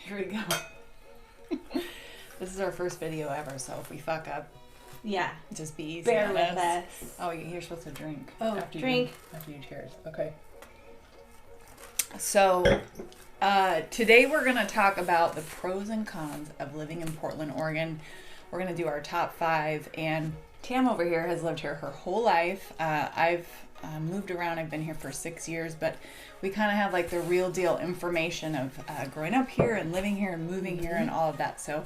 Here we go. This is our first video ever, so if we fuck up, yeah, just be easy. Bear on with us. us. Oh, you're supposed to drink. Oh, drink. After you cheers. Okay. So, today we're going to talk about the pros and cons of living in Portland, Oregon. We're going to do our top 5, and Tam over here has lived here her whole life. I've moved around. I've been here for 6 years, but we kind of have like the real deal information of growing up here and living here and moving here and all of that. So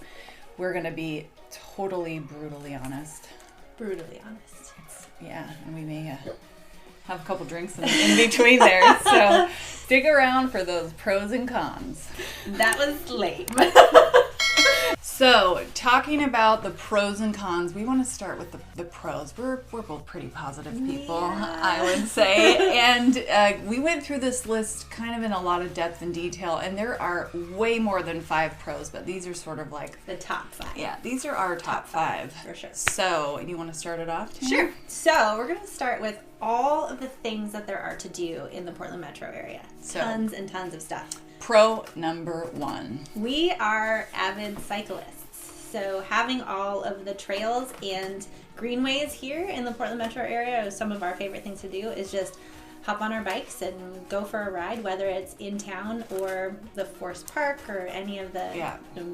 we're going to be totally brutally honest. Brutally honest. Yeah, and we may have a couple drinks in between there. So stick around for those pros and cons. That was lame. So, talking about the pros and cons, we want to start with the pros. We're both pretty positive people, yeah. I would say. And we went through this list kind of in a lot of depth and detail, and there are way more than 5 pros, but these are sort of like... the top 5. Yeah, these are our top 5. For sure. So, you want to start it off, Tam? Sure. So, we're going to start with all of the things that there are to do in the Portland metro area. Tons and tons of stuff. Pro number 1. We are avid cyclists, so having all of the trails and greenways here in the Portland metro area is some of our favorite things to do is just hop on our bikes and go for a ride, whether it's in town or the Forest Park or any of the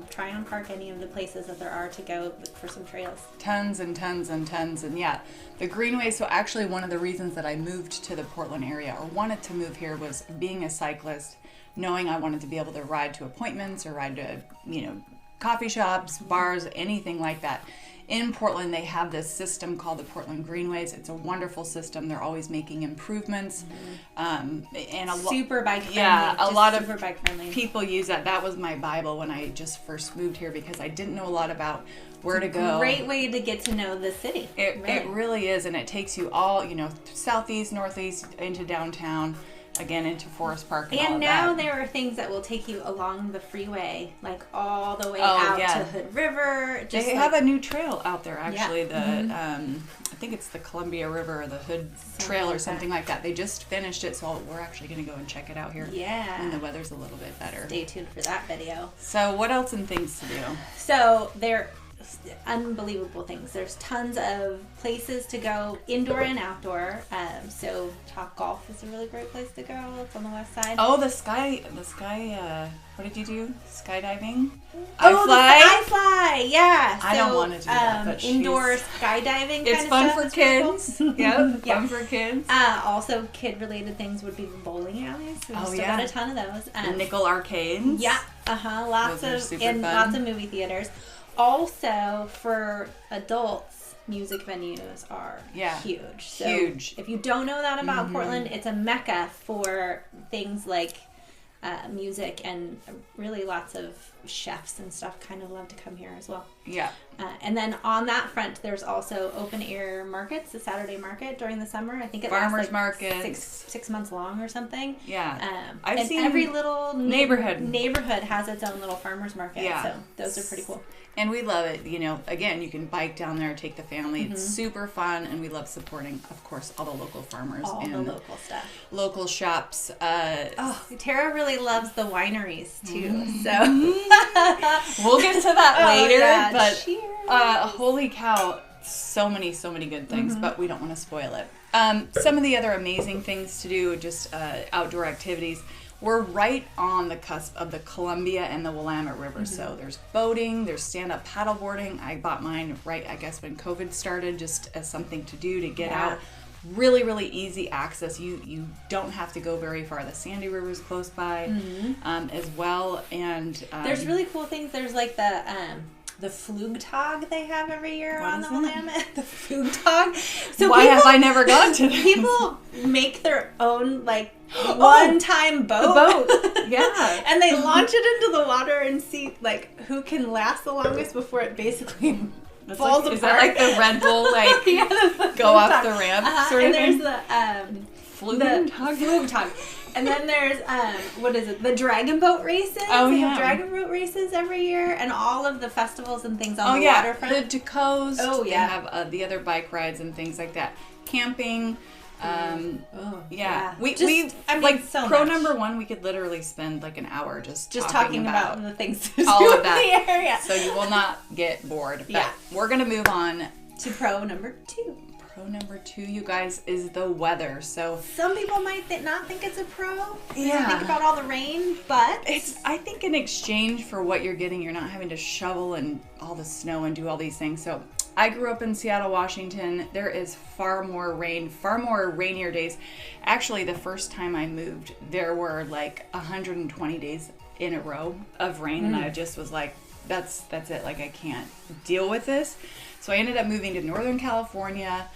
Tryon Park, any of the places that there are to go for some trails. Tons and tons and tons. And yeah, the greenways. So actually one of the reasons that I moved to the Portland area or wanted to move here was being a cyclist, knowing I wanted to be able to ride to appointments or ride to, coffee shops, bars, anything like that. In Portland, they have this system called the Portland Greenways. It's a wonderful system. They're always making improvements. And super bike friendly. Yeah, a lot of bike friendly. People use that. That was my Bible when I just first moved here because I didn't know a lot about where to go. Great way to get to know the city. It really is, and it takes you all, southeast, northeast, into downtown. Again, into Forest Park and all of now that. there are things that will take you along the freeway, like all the way out to Hood River. They have a new trail out there, actually. Yeah. I think it's the Columbia River or the Hood Trail or something like that. They just finished it, so we're actually going to go and check it out here. Yeah. When the weather's a little bit better. Stay tuned for that video. So what else and things to do? So there unbelievable things. There's tons of places to go indoor and outdoor. So Top Golf is a really great place to go. It's on the west side. Oh, the sky, what did you do? Skydiving? iFly, yeah. I don't want to do that, but indoor skydiving it's kind fun of for stuff. kids. Yep, fun for kids. Also kid-related things would be the bowling alleys. We've still got a ton of those. The nickel arcades. Yeah, lots of movie theaters. Also, for adults, music venues are huge. So huge. If you don't know that about Portland, it's a mecca for things like music, and really lots of chefs and stuff kind of love to come here as well. Yeah. And then on that front, there's also open air markets, the Saturday market during the summer. I think it farmers lasts markets. six months long or something. Yeah. I've seen every little neighborhood has its own little farmers market. Yeah. So those are pretty cool. And we love it. Again, you can bike down there, take the family. It's super fun, and we love supporting, of course, all the local farmers and the local stuff, local shops. Tara really loves the wineries too. So we'll get to that later. Yeah, but holy cow, so many good things. But we don't want to spoil it. Some of the other amazing things to do, just outdoor activities. We're right on the cusp of the Columbia and the Willamette River. So there's boating, there's stand-up paddleboarding. I bought mine right, I guess, when COVID started, just as something to do to get out. Really, really easy access. You don't have to go very far. The Sandy River is close by as well. And there's really cool things. There's like the Flugtag they have every year on the Willamette. The Flugtag. So why have I never gone to this? People make their own one-time boat. Yeah. And they launch it into the water and see who can last the longest before it basically falls apart. Is that like the Red Bull go off the ramp sort of thing? And there's the Flugtag. And then there's, the dragon boat races. They have dragon boat races every year, and all of the festivals and things on the waterfront. The Tacos. They have the other bike rides and things like that. Camping. Yeah. I mean, like so pro much. number 1, we could literally spend like an hour just talking about the things to all do of in that. the area. So you will not get bored. But Yeah. we're going to move on to pro number 2. Pro number 2, you guys, is the weather. So some people might not think it's a pro. Yeah. Think about all the rain, but I think in exchange for what you're getting, you're not having to shovel and all the snow and do all these things. So I grew up in Seattle, Washington. There is far more rain, far more rainier days. Actually, the first time I moved, there were like 120 days in a row of rain, and I just was like, that's it. Like, I can't deal with this. So I ended up moving to Northern California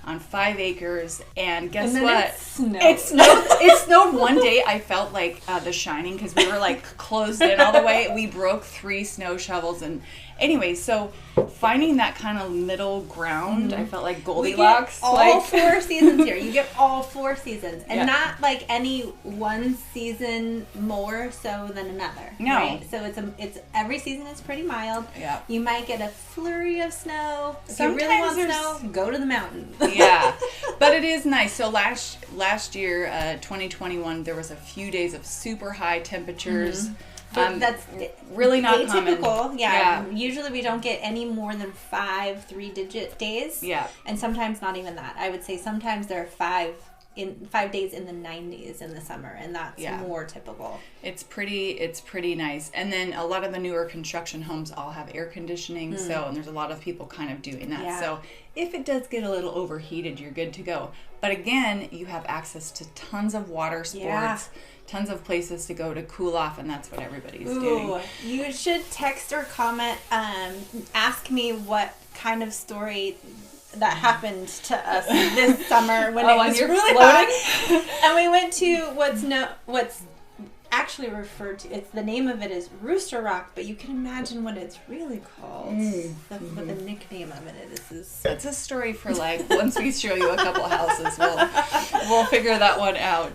on 5 acres, and guess what? It snowed one day. I felt like The Shining, because we were like closed in all the way. We broke 3 snow shovels, and anyway, so finding that kind of middle ground, I felt like Goldilocks. We get all 4 seasons here. You get all 4 seasons, and Yeah. not like any one season more so than another. No. Right? So it's every season is pretty mild. Yeah. You might get a flurry of snow. If Sometimes you really want there's- snow, go to the mountain. Yeah, but it is nice. So last year, 2021, there was a few days of super high temperatures. But that's really not atypical. common. Yeah. Usually we don't get any more than 5 3-digit days. Yeah. And sometimes not even that. I would say sometimes there are 5 days in the 90s in the summer, and that's more typical. It's pretty nice. And then a lot of the newer construction homes all have air conditioning, and there's a lot of people kind of doing that. Yeah. So if it does get a little overheated, you're good to go. But again, you have access to tons of water sports, tons of places to go to cool off, and that's what everybody's doing. You should text or comment, ask me what kind of story that happened to us this summer when it was really hot. And we went to what's actually referred to, it's the name of it is Rooster Rock, but you can imagine what it's really called. What the nickname of it is. That's a story for like once we show you a couple houses, we'll figure that one out.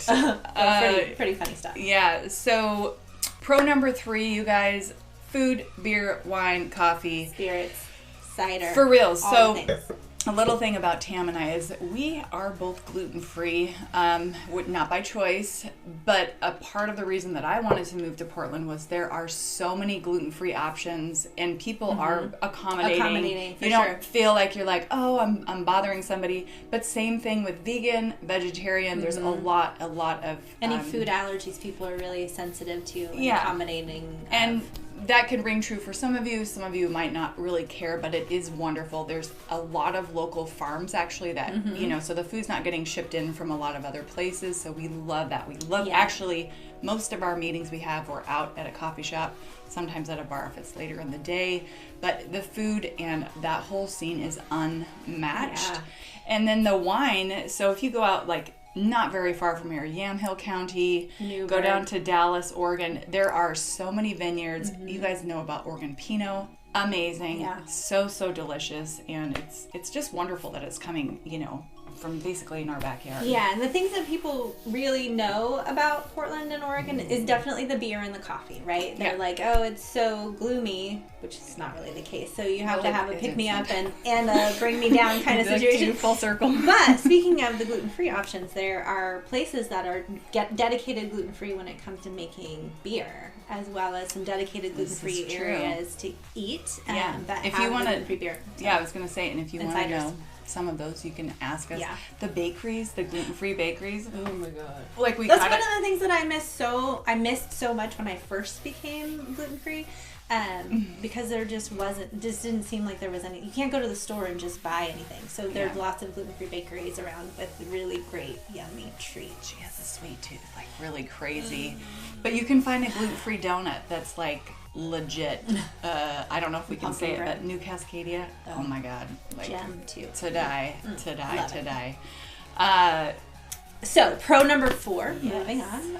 Pretty funny stuff. Yeah. So pro number 3, you guys: food, beer, wine, coffee, Spirits, cider. for real. all So the things. a little thing about Tam and I is we are both gluten-free, not by choice, but a part of the reason that I wanted to move to Portland was there are so many gluten-free options, and people are accommodating. For You don't sure. feel like you're like, oh, I'm bothering somebody. But same thing with vegan, vegetarian. There's a lot of Any food allergies people are really sensitive to and Yeah. accommodating. and that could ring true for some of you. Some of you might not really care, but it is wonderful. There's a lot of local farms actually that, so the food's not getting shipped in from a lot of other places. So we love that. We love, actually, most of our meetings we have, we're out at a coffee shop, sometimes at a bar if it's later in the day. But the food and that whole scene is unmatched. Yeah. And then the wine, so if you go out like not very far from here, Yamhill County, Newburgh. go down to Dallas, Oregon. There are so many vineyards. You guys know about Oregon Pinot. Amazing. Yeah. So delicious. And it's just wonderful that it's coming, from basically in our backyard. Yeah, and the things that people really know about Portland and Oregon is definitely the beer and the coffee, right? They're like, oh, it's so gloomy, which is not really the case. So you have to have a pick-me-up and a bring-me-down kind of situation. Full circle. But speaking of the gluten-free options, there are places that are dedicated gluten-free when it comes to making beer, as well as some dedicated gluten-free areas to eat. That if have you want gluten-free beer. Yeah, I was going to say, and if you want to ciders. know some of those, you can ask us. Yeah. The bakeries, the gluten-free bakeries. Oh my god! Like That's one of the things that I missed so much when I first became gluten-free, because there just didn't seem like there was any. You can't go to the store and just buy anything. So there's lots of gluten-free bakeries around with really great, yummy treats. She has a sweet tooth, like really crazy. But you can find a gluten-free donut that's like legit. I don't know if we can say it, but New Cascadia. Oh my god, like Gem too. to die. So pro number 4, moving on,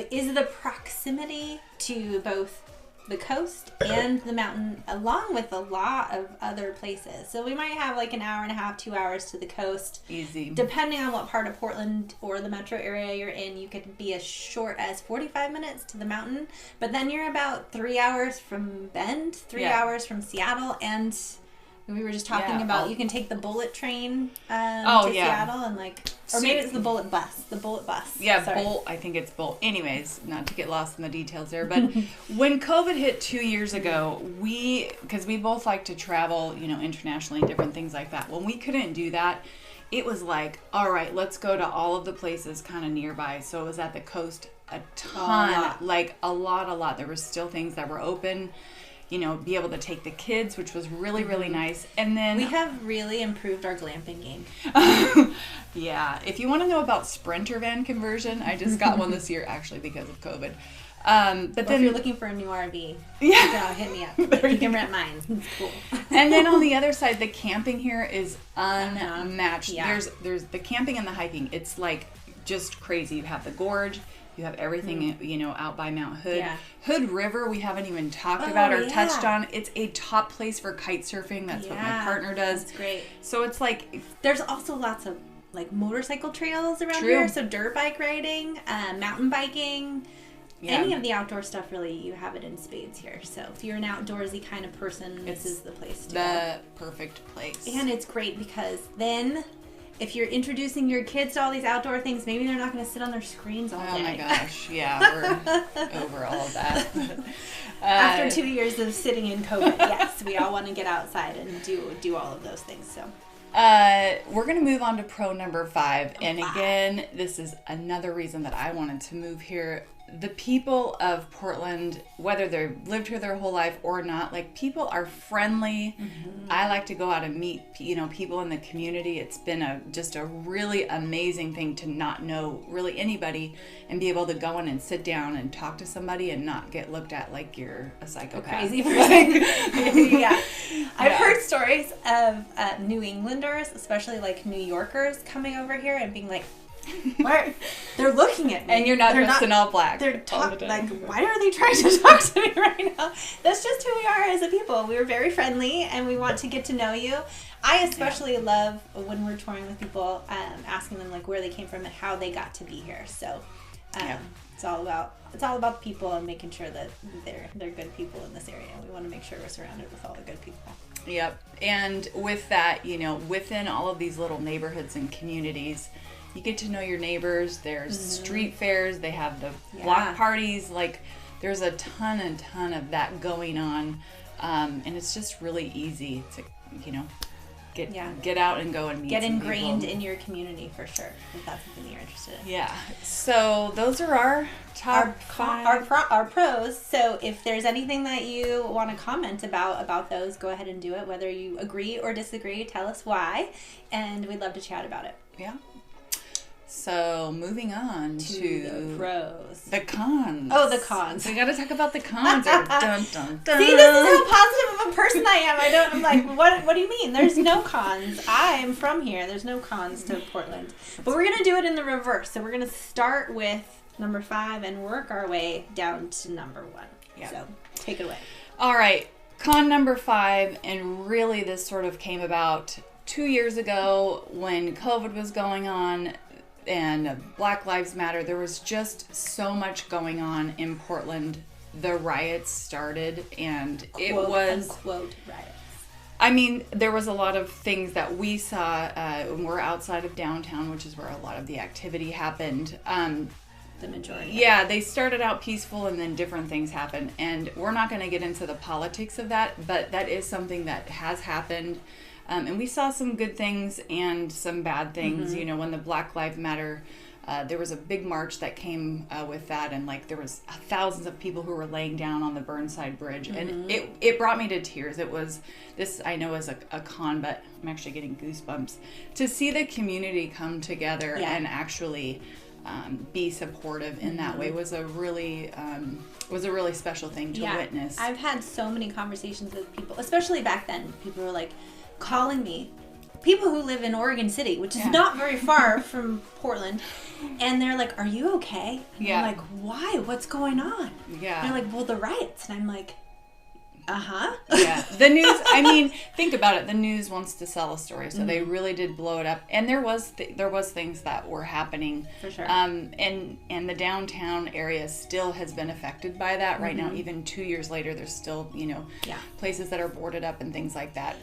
is the proximity to both the coast and the mountain, along with a lot of other places. So we might have like an hour and a half, 2 hours to the coast. Easy. Depending on what part of Portland or the metro area you're in, you could be as short as 45 minutes to the mountain. But then you're about 3 hours from Bend, 3 hours from Seattle, and We were just talking about you can take the bullet train to Seattle and or maybe it's the bullet bus. The bullet bus. Yeah, Bolt. I think it's Bolt. Anyways, not to get lost in the details there, but when COVID hit 2 years ago, because we both like to travel, internationally and different things like that. When we couldn't do that, it was like, all right, let's go to all of the places kind of nearby. So it was at the coast a ton, a lot. There were still things that were open. Be able to take the kids, which was really, really nice. And then we have really improved our glamping game. Yeah. If you want to know about Sprinter van conversion, I just got one this year, actually, because of COVID. But then if you're looking for a new RV, hit me up. You can rent mine. It's cool. And then on the other side, the camping here is unmatched. Yeah. There's the camping and the hiking. It's like just crazy. You have the gorge. You have everything, out by Mount Hood. Yeah. Hood River, we haven't even talked about or touched on. It's a top place for kite surfing. That's what my partner does. That's great. So it's like... There's also lots of, motorcycle trails around here. So dirt bike riding, mountain biking, any of the outdoor stuff, really, you have it in spades here. So if you're an outdoorsy kind of person, this is the place to go. The perfect place. And it's great because then... if you're introducing your kids to all these outdoor things, maybe they're not going to sit on their screens all day. Oh my gosh, yeah, we're over all of that. After 2 years of sitting in COVID, yes, we all want to get outside and do all of those things. So, we're going to move on to pro number 5. And again, this is another reason that I wanted to move here. The people of Portland, whether they've lived here their whole life or not, people are friendly. I like to go out and meet, people in the community. It's been just a really amazing thing to not know really anybody and be able to go in and sit down and talk to somebody and not get looked at like you're a psychopath. A crazy person. Yeah. I've heard stories of New Englanders, especially New Yorkers, coming over here and being like, they're looking at me. And you're not dressed in all black. They're why are they trying to talk to me right now? That's just who we are as a people. We're very friendly and we want to get to know you. I especially love when we're touring with people, asking them where they came from and how they got to be here. So it's all about people and making sure that they're good people in this area. We want to make sure we're surrounded with all the good people. Yep. And with that, within all of these little neighborhoods and communities, you get to know your neighbors. There's street fairs. They have the block parties. There's a ton of that going on. And it's just really easy to, get out and go and meet Get some ingrained people. in your community for sure, if that's something you're interested in. Yeah. So those are our top 5. Our pros. So if there's anything that you want to comment about those, go ahead and do it. Whether you agree or disagree, tell us why. And we'd love to chat about it. Yeah. So moving on to the pros. The cons. Oh, the cons. We got to talk about the cons. Dun, dun, dun. See, this is how positive of a person I am. I'm like, what do you mean? There's no cons. I'm from here. There's no cons to Portland. But we're going to do it in the reverse. So we're going to start with number 5 and work our way down to number 1. Yeah. So take it away. All right. Con number 5, and really this sort of came about 2 years ago when COVID was going on. And Black Lives Matter, there was just so much going on in Portland. The riots started, and it was... unquote riots. I mean, there was a lot of things that we saw when we're outside of downtown, which is where a lot of the activity happened. The majority. Yeah, they started out peaceful, and then different things happened. And we're not going to get into the politics of that, but that is something that has happened. And we saw some good things and some bad things. When the Black Lives Matter, there was a big march that came with that, and there was thousands of people who were laying down on the Burnside Bridge, and it brought me to tears. It was, this I know is a con, but I'm actually getting goosebumps to see the community come together and actually be supportive in that way was a really special thing to witness. I've had so many conversations with people, especially back then. People were calling me, people who live in Oregon City, which is not very far from Portland, and they're like, "Are you okay?" And I'm like, "Why? What's going on?" Yeah. And they're like, "Well, the riots," and I'm like, Yeah, the news, I mean, think about it. The news wants to sell a story, so they really did blow it up. And there was things that were happening. For sure. And the downtown area still has been affected by that. Right now, even 2 years later, there's still, places that are boarded up and things like that.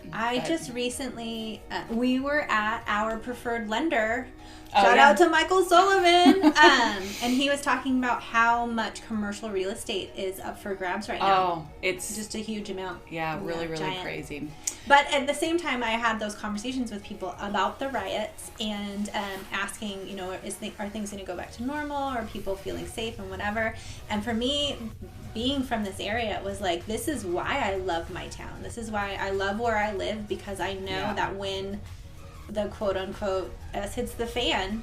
Just recently, we were at our preferred lender. Shout out to Michael Sullivan. And he was talking about how much commercial real estate is up for grabs right now. Oh, it's just a huge amount. Yeah, really giant. crazy. But at the same time, I had those conversations with people about the riots and asking, are things going to go back to normal? Are people feeling safe and whatever? And for me, being from this area, it was like, this is why I love my town. This is why I love where I live, because I know that when the quote unquote S hits the fan,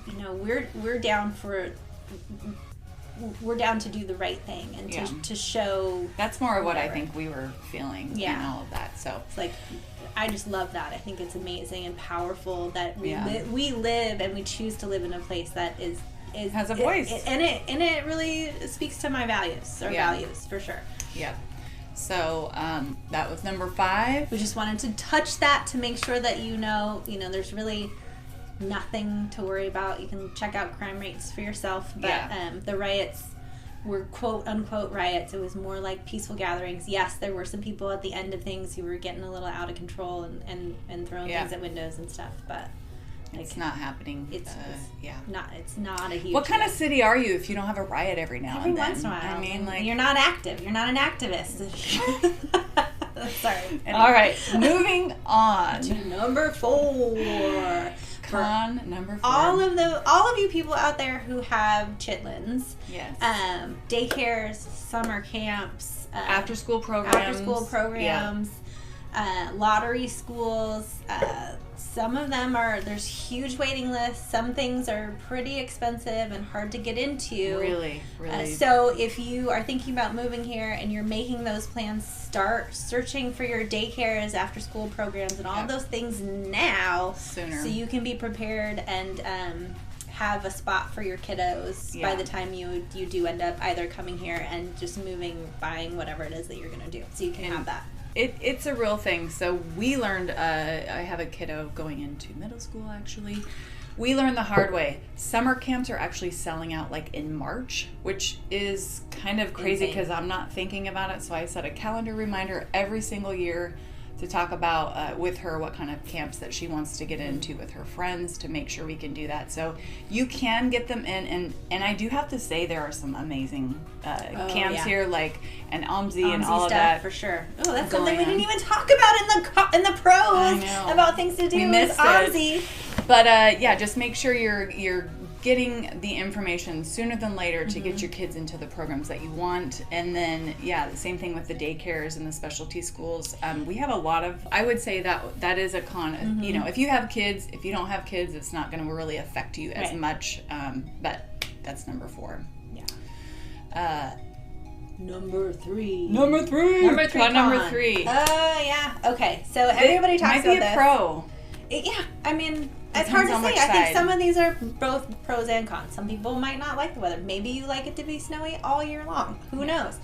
we're down to do the right thing and to show. That's more of what I think we were feeling and all of that. So it's like, I just love that. I think it's amazing and powerful that we live and we choose to live in a place that has a voice, and it really speaks to my values for sure. Yeah. So that was number 5. We just wanted to touch that to make sure that there's really nothing to worry about. You can check out crime rates for yourself. But the riots were quote unquote riots. It was more like peaceful gatherings. Yes, there were some people at the end of things who were getting a little out of control and throwing things at windows and stuff. But it's not happening. It's not a huge. What kind of city are you if you don't have a riot every now and then? Every once in a while. I mean, you're not active. You're not an activist. Sorry. Anyway. All right, moving on to number 4. Con number 4. All of you people out there who have chitlins, yes, daycares, summer camps, after school programs, lottery schools. Some of them there's huge waiting lists. Some things are pretty expensive and hard to get into. Really. So if you are thinking about moving here and you're making those plans, start searching for your daycares, after school programs, and all those things now. Sooner. So you can be prepared and have a spot for your kiddos by the time you do end up either coming here and just moving, buying whatever it is that you're going to do. So you can have that. It's a real thing. So we learned, I have a kiddo going into middle school actually. We learned the hard way. Summer camps are actually selling out like in March, which is kind of crazy because I'm not thinking about it. So I set a calendar reminder every single year to talk about with her what kind of camps that she wants to get into with her friends to make sure we can do that. So you can get them in, and I do have to say there are some amazing camps here, like an OMSI and all of that for sure. Oh, that's something we didn't even talk about in the pros about things to do with OMSI. But just make sure you're getting the information sooner than later to get your kids into the programs that you want. And then the same thing with the daycares and the specialty schools. We have a lot of, I would say that is a con. If you have kids, if you don't have kids, it's not going to really affect you as much. But that's number 4. Number 3. Number 3. Oh yeah. Okay. So everybody talks about this. Might be a pro. Yeah. I mean, it's hard to say. I think some of these are both pros and cons. Some people might not like the weather. Maybe you like it to be snowy all year long. Who knows?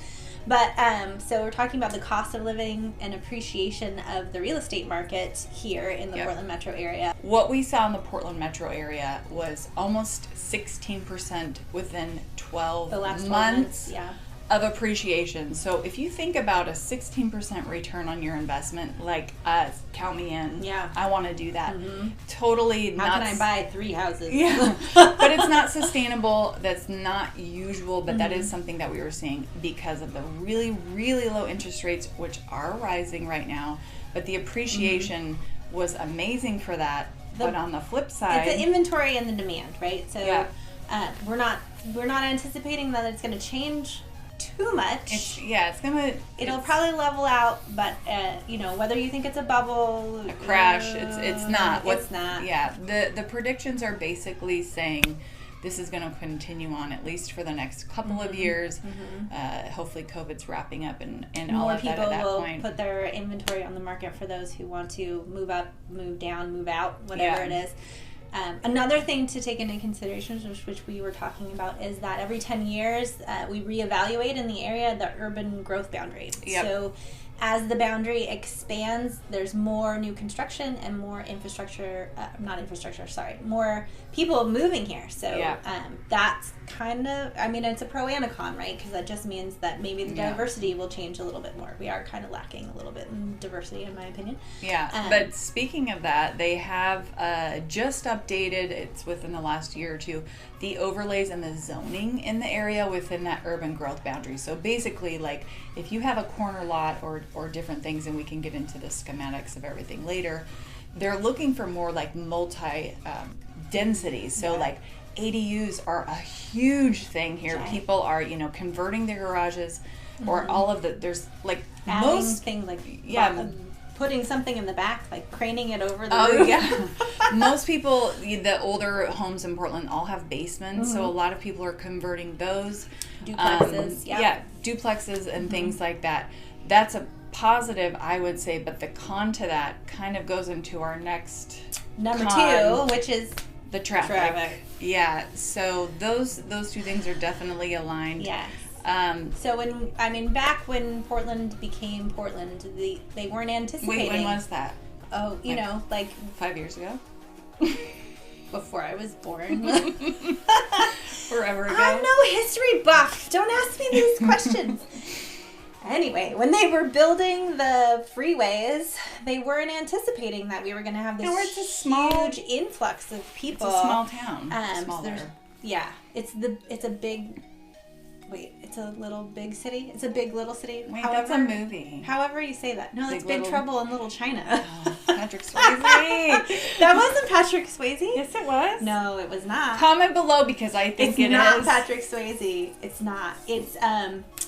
But so we're talking about the cost of living and appreciation of the real estate market here in the Portland metro area. What we saw in the Portland metro area was almost 16% within 12 months. Of appreciation. So if you think about a 16% return on your investment, like count me in. Yeah. I want to do that. Totally nuts. How can I buy 3 houses? Yeah. But it's not sustainable. That's not usual, but that is something that we were seeing because of the really, really low interest rates, which are rising right now. But the appreciation was amazing for that. But on the flip side, it's the inventory and the demand, right? So we're not anticipating that it's going to change too much. It'll probably level out, but whether you think it's a bubble, a crash, it's not. It's not. Yeah, the predictions are basically saying this is going to continue on at least for the next couple of years. Hopefully COVID's wrapping up and all of that at that point. More people will put their inventory on the market for those who want to move up, move down, move out, whatever it is. Another thing to take into consideration, which we were talking about, is that every 10 years we reevaluate in the area the urban growth boundary. So as the boundary expands, there's more new construction and more more people moving here. So that's kind of, I mean, it's a pro and a con, right? Because that just means that maybe the diversity will change a little bit more. We are kind of lacking a little bit in diversity, in my opinion. Yeah, but speaking of that, they have just updated, it's within the last year or two, the overlays and the zoning in the area within that urban growth boundary. So basically, like, if you have a corner lot or different things, and we can get into the schematics of everything later, they're looking for more like multi-density. So like ADUs are a huge thing here. Right. People are, converting their garages or all of there's like adding most things like putting something in the back, like craning it over the roof. Yeah. Most people, the older homes in Portland all have basements, so a lot of people are converting those. Duplexes, duplexes and things like that. That's a positive, I would say, but the con to that kind of goes into our next number two, which is the traffic. Yeah, so those two things are definitely aligned. Yeah. So back when Portland became Portland, they weren't anticipating. Wait, when was that? Oh, like 5 years ago. Before I was born. Forever ago. I'm no history buff. Don't ask me these questions. Anyway, when they were building the freeways, they weren't anticipating that we were going to have this huge influx of people. It's a small town. It's a big. Wait, it's a little big city? It's a big little city? Wait, that's a movie. However you say that. No, that's Big Trouble in Little China. Oh, Patrick Swayze. That wasn't Patrick Swayze? Yes, it was. No, it was not. Comment below because I think it's not Patrick Swayze. It's not. It's,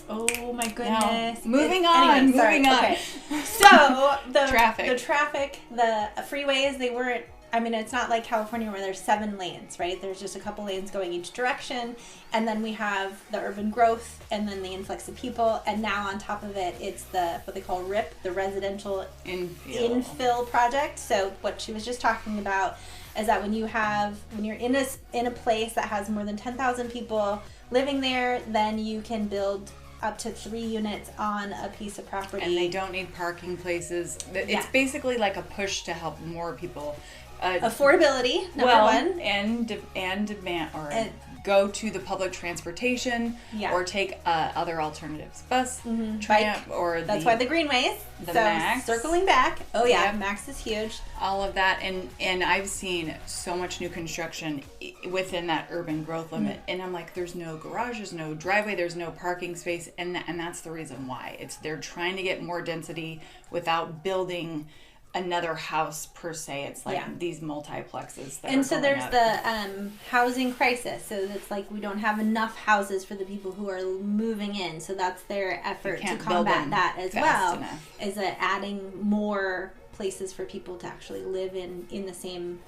oh my goodness. No. Moving on. Okay. So, the traffic, the freeways, they weren't, it's not like California where there's 7 lanes, right? There's just a couple lanes going each direction. And then we have the urban growth and then the influx of people. And now on top of it, it's what they call RIP, the residential infill project. So what she was just talking about is that when you're in a place that has more than 10,000 people living there, then you can build up to 3 units on a piece of property. And they don't need parking places. It's basically like a push to help more people. Affordability, number one, and demand, or go to the public transportation, or take other alternatives, bus, tramp, or that's why the Greenways. The Max. Circling back, Max is huge. All of that, and I've seen so much new construction within that urban growth limit, and I'm like, there's no garages, no driveway, there's no parking space, and that's the reason why. They're trying to get more density without building another house per se. It's like these multiplexes that and so there's up. The housing crisis, so it's like we don't have enough houses for the people who are moving in, so that's their effort to combat that as well is adding more places for people to actually live in the same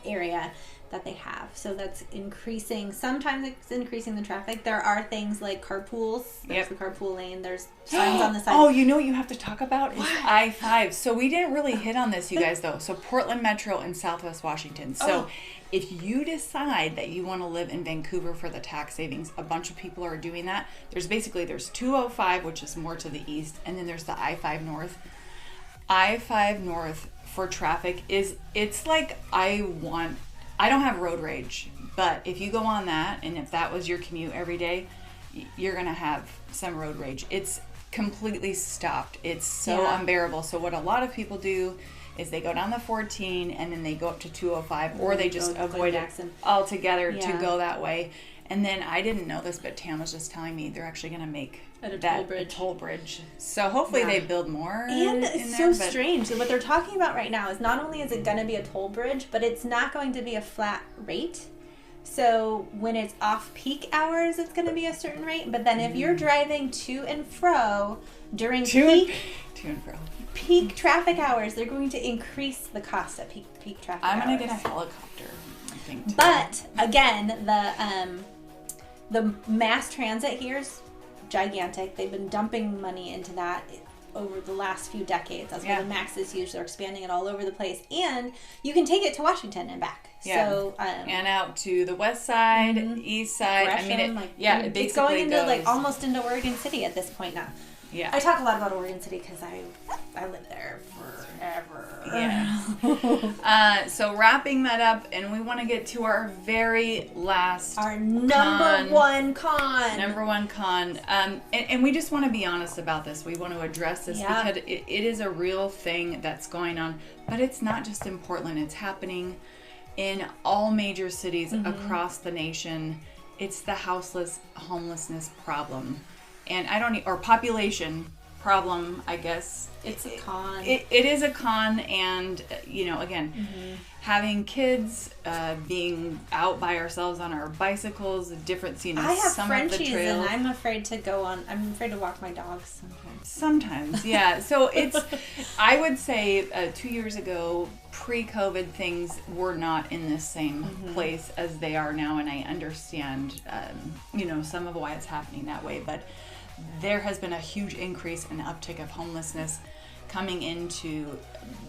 area that they have. So that's increasing. Sometimes it's increasing the traffic. There are things like carpools. There's the carpool lane. There's signs on the side. Oh, what you have to talk about is I-5. So we didn't really hit on this, you guys, though. So Portland Metro in Southwest Washington. So if you decide that you want to live in Vancouver for the tax savings, a bunch of people are doing that. There's 205, which is more to the east, and then there's the I-5 North. I-5 North for traffic it's like I don't have road rage, but if you go on that, and if that was your commute every day, you're going to have some road rage. It's completely stopped. It's so unbearable. So what a lot of people do is they go down the 14 and then they go up to 205, or they just avoid it altogether to go that way. And then I didn't know this, but Tam was just telling me they're actually going to make a toll bridge. So hopefully they build more. And it's so strange. What they're talking about right now is not only is it going to be a toll bridge, but it's not going to be a flat rate. So when it's off-peak hours, it's going to be a certain rate. But then if you're driving to and fro during peak traffic hours, they're going to increase the cost at peak traffic hours. I'm going to get a helicopter, I think. But again, the mass transit here is gigantic. They've been dumping money into that over the last few decades. That's why the Max is huge. They're expanding it all over the place. And you can take it to Washington and back. Yeah. So, and out to the west side, east side. Gresham, it's going into almost into Oregon City at this point now. Yeah. I talk a lot about Oregon City because I lived there forever. Yeah. So wrapping that up, and we want to get to our very last Our number one con. And we just want to be honest about this. We want to address this because it is a real thing that's going on. But it's not just in Portland. It's happening in all major cities across the nation. It's the homelessness problem. And or population problem, I guess. It's a con. It is a con, and, again, having kids, being out by ourselves on our bicycles, different, I have some Frenchies, of the trails. and I'm afraid to walk my dogs sometimes. Sometimes, yeah. So I would say 2 years ago, pre-COVID, things were not in the same place as they are now, and I understand, some of why it's happening that way, but there has been a huge increase and uptick of homelessness coming into,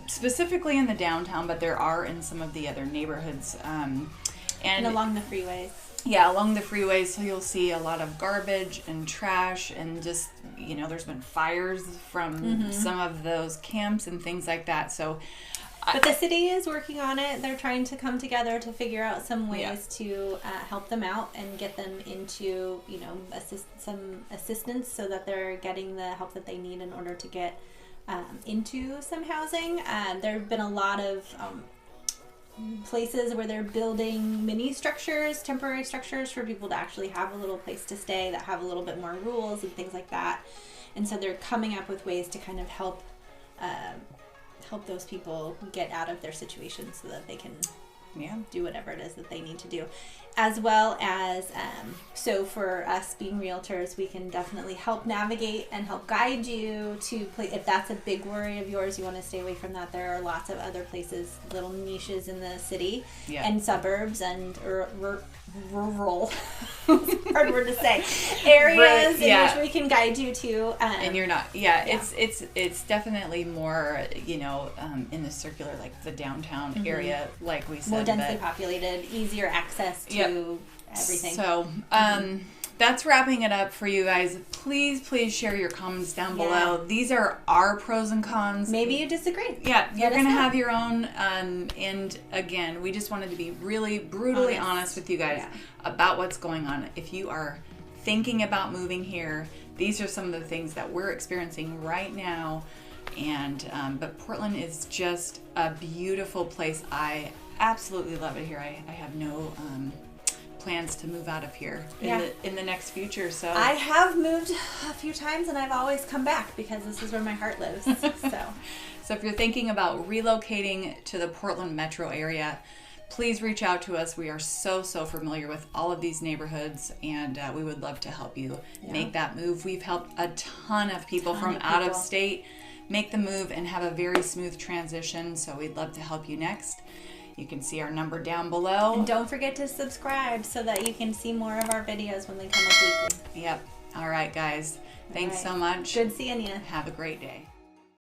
specifically in the downtown, but there are in some of the other neighborhoods. And along the freeways. Yeah, along the freeways, so you'll see a lot of garbage and trash, and just, there's been fires from some of those camps and things like that. So, but the city is working on it. They're trying to come together to figure out some ways to help them out and get them into, some assistance so that they're getting the help that they need in order to get into some housing. There have been a lot of places where they're building mini structures, temporary structures for people to actually have a little place to stay that have a little bit more rules and things like that. And so they're coming up with ways to kind of help those people get out of their situation so that they can do whatever it is that they need to do. As well as, so for us being realtors, we can definitely help navigate and help guide you to if that's a big worry of yours, you want to stay away from that. There are lots of other places, little niches in the city and suburbs and rural, hard word to say, areas in which we can guide you to. And you're not, it's definitely more, in the circular, like the downtown area, like we said. More densely populated, easier access to everything. So, that's wrapping it up for you guys. Please share your comments down below. These are our pros and cons. Maybe you disagree. Yeah, you're going to have your own. And again, we just wanted to be really brutally honest with you guys about what's going on. If you are thinking about moving here, these are some of the things that we're experiencing right now. And but Portland is just a beautiful place. I absolutely love it here. I have no plans to move out of here in the next future. So I have moved a few times, and I've always come back because this is where my heart lives. So if you're thinking about relocating to the Portland metro area, please reach out to us. We are so familiar with all of these neighborhoods, and we would love to help you make that move. We've helped a ton of people from out of state make the move and have a very smooth transition, so we'd love to help you next. You can see our number down below. And don't forget to subscribe so that you can see more of our videos when they come up weekly. Yep. All right, guys. Thanks so much. Good seeing you. Have a great day.